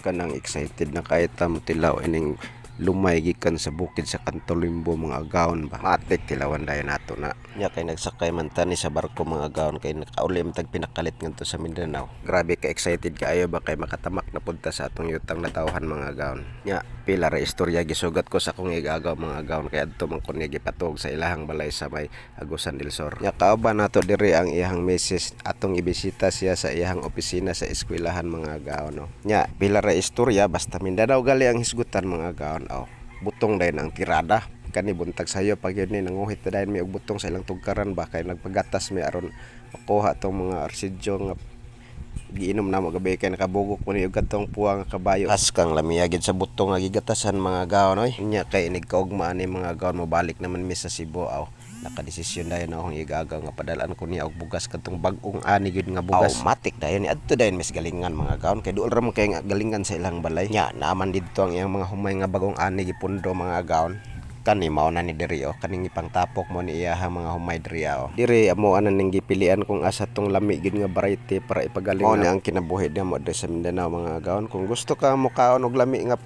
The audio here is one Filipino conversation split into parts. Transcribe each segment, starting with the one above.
kanang excited na kahit tilaw ining lumay gikan sa bukid sa Kantolimbo mga agawon ba. Matik tilawan dayon nato na. Nya kay nagsakay man tani sa barko mga agawon kay nakaulim tag pinakalit ngadto sa Mindanao. Grabe ka excited kaayo ba kay makatamak na punta sa atong yutang natawhan mga agawon. Nya pila ra istorya gisugat ko sa akong igagaw mga agawon kay adto man kun gipatog sa ilahang balay sa may Agusan del Sur. Nya kauban nato diri ang iyang misis atong ibisita siya sa iyang opisina sa eskwelahan mga agawon no. Nya pila ra istorya basta Mindanao gali ang hisgutan mga agawon. Butong dayon ang tirada kani buntag sayo pag yun ni nanguhit na dayon mi og butong sa ilang tugkaran ba kay nagpagatas mi aron makuha tong mga arsidyo nga giinom na mo gabi kay nakabugok mo ni og kadtong puwa nga kabayo as kang lamiyagid sa butong nga gigatasan mga gawon oy nya kay inigkaugma ani mga gawon mobalik naman mi sa Cebu nakadesisyon dayon akong igagaw nga padalaan ko niya og bugas kadtong bag-ong ani gid nga bugas matik dayon ni adto dayon mis galingan mga gawon kay duol ra man kay nga galingan sa ilang balay nya naaman didto ang iyang mga humay nga bagong ani gipundo mga gawon kani mao na ni diri kaning ipangtapok mo ni iyaha mga humay diri diri amo anan ning gipilian kung asa tong lami gid nga variety para ipagaling mo ni ang kinabuhi nimo diri sa Mindanao mga gawon kung gusto ka mo kaon og lami nga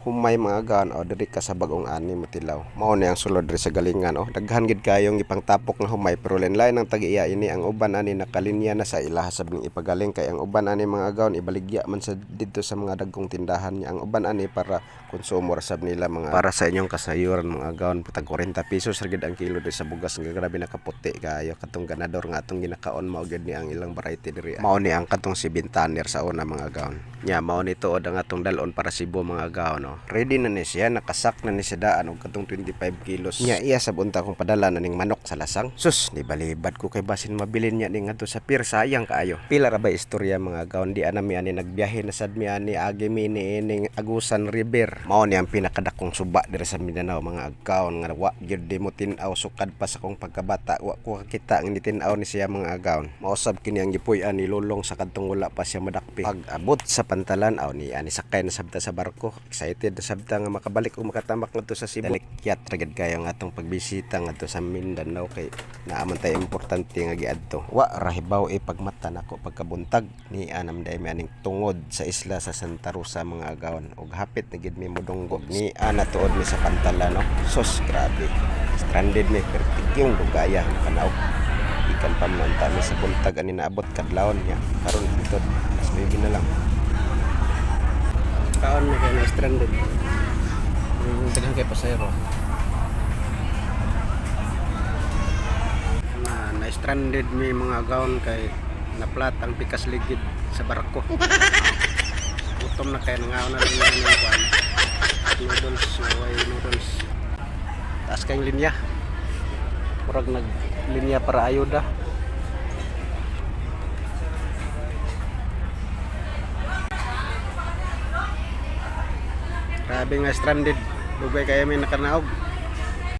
humay mga gawon diri ka sa bagong ani Matilaw mao ni ang sulod diri sa galingan daghan gid kayong ipangtapok nga humay pero lain-lain ang tag-iya ini ang uban ani nakalinya na sa ilaha sab ning ipagaling kay ang uban ani mga gawon ibaligya man sa didto sa mga dagkong tindahan niya ang uban ani para konsumo ra sab nila mga para sa inyong kasayuran mga gawon putag 40 pesos ra gid ang kilo diri sa bugas nga grabe nakaputi kayo katong ganador nga atong ginakaon mao gid ni ang ilang variety diri mao ni ang katong si Bintaner sa una mga gawon nya mao ni tuod ang atong dalon para Cebu mga gawon ready na ni siya nakasak na ni siya daan og katong 25 kilos nya iya sab unta kong padala na ning manok sa lasang sus ni balibad ko kay basin mabilin niya ning ngadto sa pier sayang kaayo pila ra ba istorya mga gawon di ana mi ani nagbiyahe na sad mi ani agi mi ni ning Agusan River mao ni ang pinakadakong suba diri sa Mindanao mga agawon nga wa gyud di mo tin-aw sukad pa sa kong pagkabata wa ko kita ang nitin-aw ni siya mga agawon mausab kini ang gipuy-an ni Lulong sa kadtong wala pa siya madakpi pag abot sa pantalan ni ani sakay na sabta sa barko excited na sabta nga makabalik o makatamak ngadto sa Cebu dalikyat ragid kayo nga atong pagbisita ngadto sa Mindanao kay naaman tay importante nga giadto wa rahibaw pagmata nako pagkabuntag ni anam day mi aning tungod sa isla sa Santa Rosa mga agawon og hapit na gid mi modunggo ni ana tuod mi sa pantalan sos grabe stranded mi pertigyong dugaya kanaog ikan pamnanta mi sa buntag ani naabot kadlawon niya karon dito mas may ginalang kaon na kay na stranded daghang kay pasayro na stranded mi mga gawon kay naplat ang pikas ligid sa barko gutom na kay nangaon na lang yung kwan noodles noodles taas kayong linya murag nag linya para ayuda grabe nga stranded dugay kaya may nakanaog